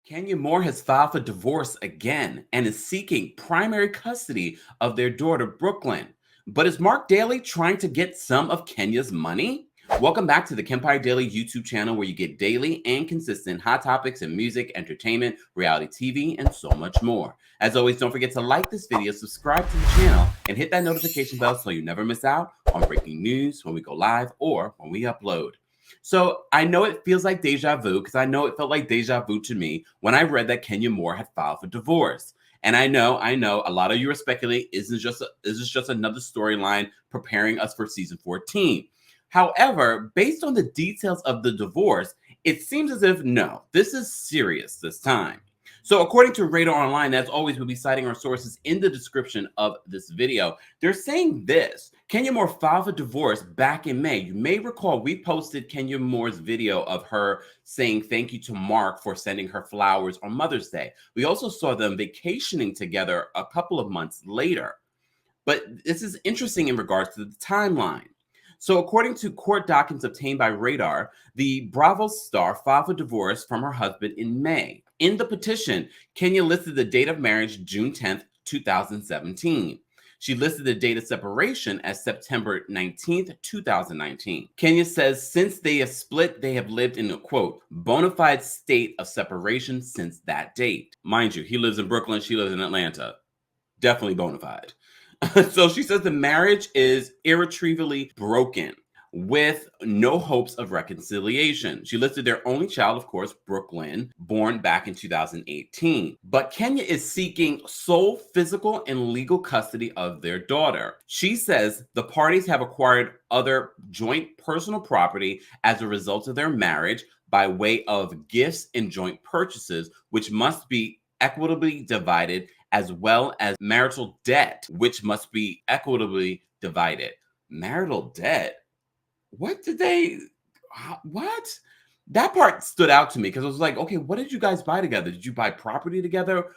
Kenya Moore has filed for divorce again and is seeking primary custody of their daughter, Brooklyn. But is Marc Daly trying to get some of Kenya's money? Welcome back to the Kempire Daily YouTube channel, where you get daily and consistent hot topics in music, entertainment, reality TV, and so much more. As always, don't forget to like this video, subscribe to the channel, and hit that notification bell so you never miss out on breaking news when we go live or when we upload. So I know it feels like deja vu, because I know it felt like deja vu to me when I read that Kenya Moore had filed for divorce. And I know, a lot of you are speculating, is this just another storyline preparing us for season 14? However, based on the details of the divorce, it seems as if no, this is serious this time. So according to Radar Online, as always, we'll be citing our sources in the description of this video. They're saying this: Kenya Moore filed for divorce back in May. You may recall we posted Kenya Moore's video of her saying thank you to Marc for sending her flowers on Mother's Day. We also saw them vacationing together a couple of months later. But this is interesting in regards to the timeline. So according to court documents obtained by Radar, the Bravo star filed for divorce from her husband in May. In the petition, Kenya listed the date of marriage June 10th, 2017. She listed the date of separation as September 19th, 2019. Kenya says since they have split, they have lived in a, quote, bona fide state of separation since that date. Mind you, he lives in Brooklyn, she lives in Atlanta. Definitely bona fide. So she says the marriage is irretrievably broken with no hopes of reconciliation. She listed their only child, of course, Brooklyn, born back in 2018. But Kenya is seeking sole physical and legal custody of their daughter. She says the parties have acquired other joint personal property as a result of their marriage by way of gifts and joint purchases, which must be equitably divided, as well as marital debt, which must be equitably divided. Marital debt? What? That part stood out to me, because I was like, okay, what did you guys buy together? Did you buy property together?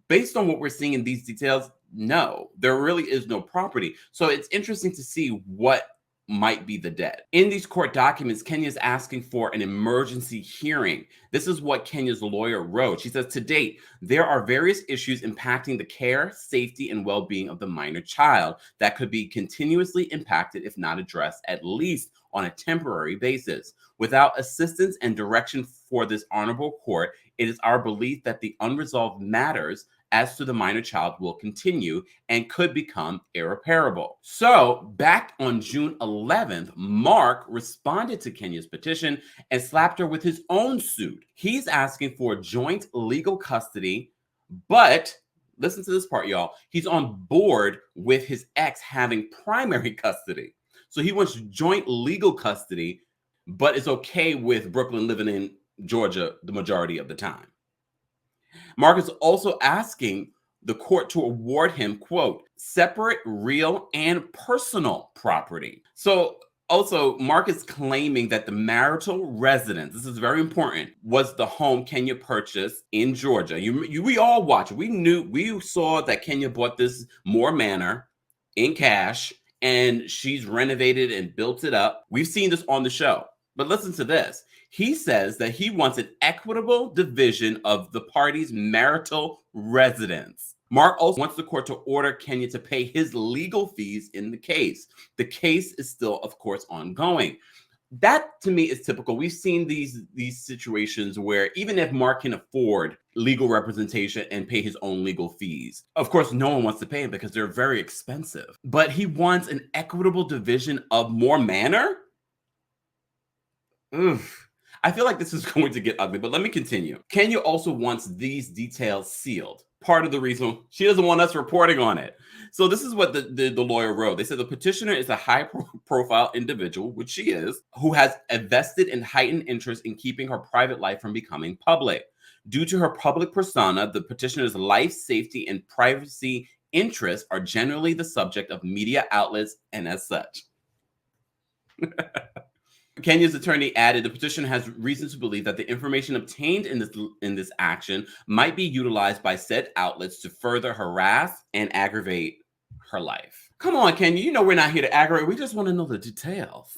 Based on what we're seeing in these details, no, there really is no property. So it's interesting to see what might be the debt. In these court documents, Kenya is asking for an emergency hearing. This is what Kenya's lawyer wrote. She says, to date, there are various issues impacting the care, safety, and well-being of the minor child that could be continuously impacted if not addressed, at least on a temporary basis. Without assistance and direction for this honorable court, it is our belief that the unresolved matters as to the minor child will continue and could become irreparable. So back on June 11th, Marc responded to Kenya's petition and slapped her with his own suit. He's asking for joint legal custody, but listen to this part, y'all. He's on board with his ex having primary custody. So he wants joint legal custody, but it's okay with Brooklyn living in Georgia the majority of the time. Marc is also asking the court to award him, quote, separate real and personal property. So also, Marc is claiming that the marital residence, this is very important, was the home Kenya purchased in Georgia. We all watched it. We saw that Kenya bought this Moore Manor in cash, and she's renovated and built it up. We've seen this on the show. But listen to this. He says that he wants an equitable division of the parties' marital residence. Marc also wants the court to order Kenya to pay his legal fees in the case. The case is still, of course, ongoing. That, to me, is typical. We've seen these situations where even if Marc can afford legal representation and pay his own legal fees, of course, no one wants to pay him because they're very expensive. But he wants an equitable division of Moore Manor? Oof. I feel like this is going to get ugly, but let me continue. Kenya also wants these details sealed. Part of the reason she doesn't want us reporting on it. So this is what the lawyer wrote. They said the petitioner is a high-profile individual, which she is, who has a vested and heightened interest in keeping her private life from becoming public. Due to her public persona, the petitioner's life, safety, and privacy interests are generally the subject of media outlets, and as such. Kenya's attorney added the petitioner has reason to believe that the information obtained in this action might be utilized by said outlets to further harass and aggravate her life. Come on, Kenya, you know we're not here to aggravate. We just want to know the details.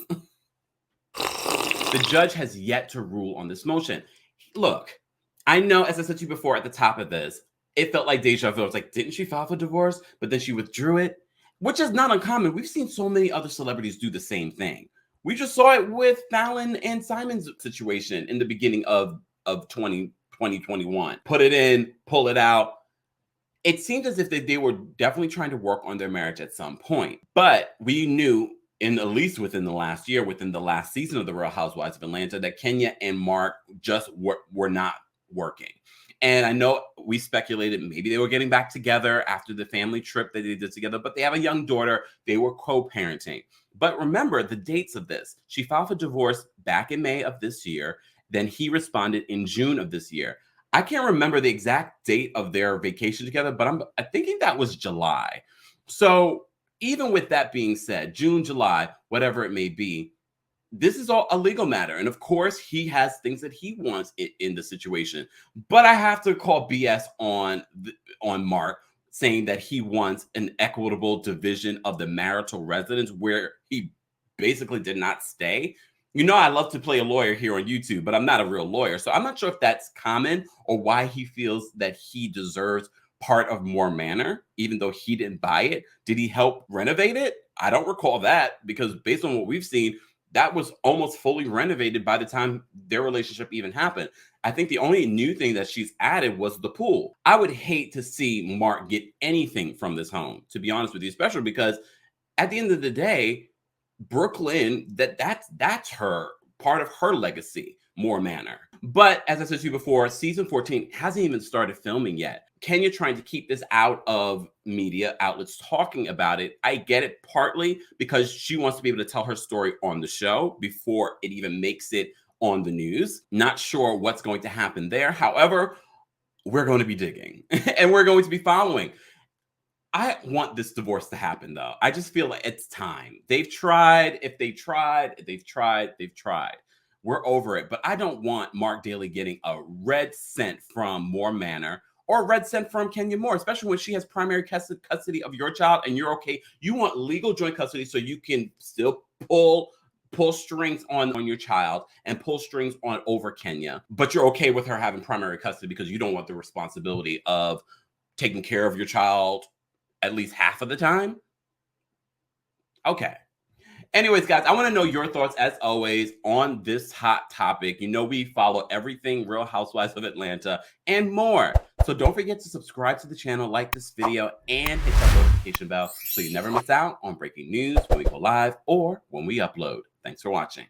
The judge has yet to rule on this motion. Look, I know, as I said to you before at the top of this, it felt like deja vu. I was like, didn't she file for divorce? But then she withdrew it, which is not uncommon. We've seen so many other celebrities do the same thing. We just saw it with Fallon and Simon's situation in the beginning of 2021. Put it in, pull it out. It seemed as if they were definitely trying to work on their marriage at some point. But we knew, in at least within the last year, within the last season of the Real Housewives of Atlanta, that Kenya and Marc just were not working. And I know we speculated maybe they were getting back together after the family trip that they did together, but they have a young daughter. They were co-parenting. But remember the dates of this. She filed for divorce back in May of this year. Then he responded in June of this year. I can't remember the exact date of their vacation together, but I'm thinking that was July. So even with that being said, June, July, whatever it may be, this is all a legal matter. And of course, he has things that he wants in the situation. But I have to call BS on Marc, saying that he wants an equitable division of the marital residence where he basically did not stay. You know, I love to play a lawyer here on YouTube, but I'm not a real lawyer. So I'm not sure if that's common or why he feels that he deserves part of Moore Manor, even though he didn't buy it. Did he help renovate it? I don't recall that, because based on what we've seen, that was almost fully renovated by the time their relationship even happened. I think the only new thing that she's added was the pool. I would hate to see Marc get anything from this home, to be honest with you, especially because at the end of the day, Brooklyn, that's her part of her legacy, Moore Manor. But as I said to you before, season 14 hasn't even started filming yet. Kenya trying to keep this out of media outlets talking about it. I get it partly because she wants to be able to tell her story on the show before it even makes it on the news. Not sure what's going to happen there. However, we're going to be digging and we're going to be following. I want this divorce to happen, though. I just feel like it's time. They've tried. If they tried, they've tried. We're over it. But I don't want Marc Daly getting a red cent from Moore Manor or a red cent from Kenya Moore, especially when she has primary custody of your child and you're okay. You want legal joint custody so you can still pull strings on your child and pull strings on over Kenya. But you're okay with her having primary custody because you don't want the responsibility of taking care of your child at least half of the time. Okay. Anyways, guys, I want to know your thoughts, as always, on this hot topic. You know, we follow everything Real Housewives of Atlanta and more. So don't forget to subscribe to the channel, like this video, and hit that notification bell so you never miss out on breaking news when we go live or when we upload. Thanks for watching.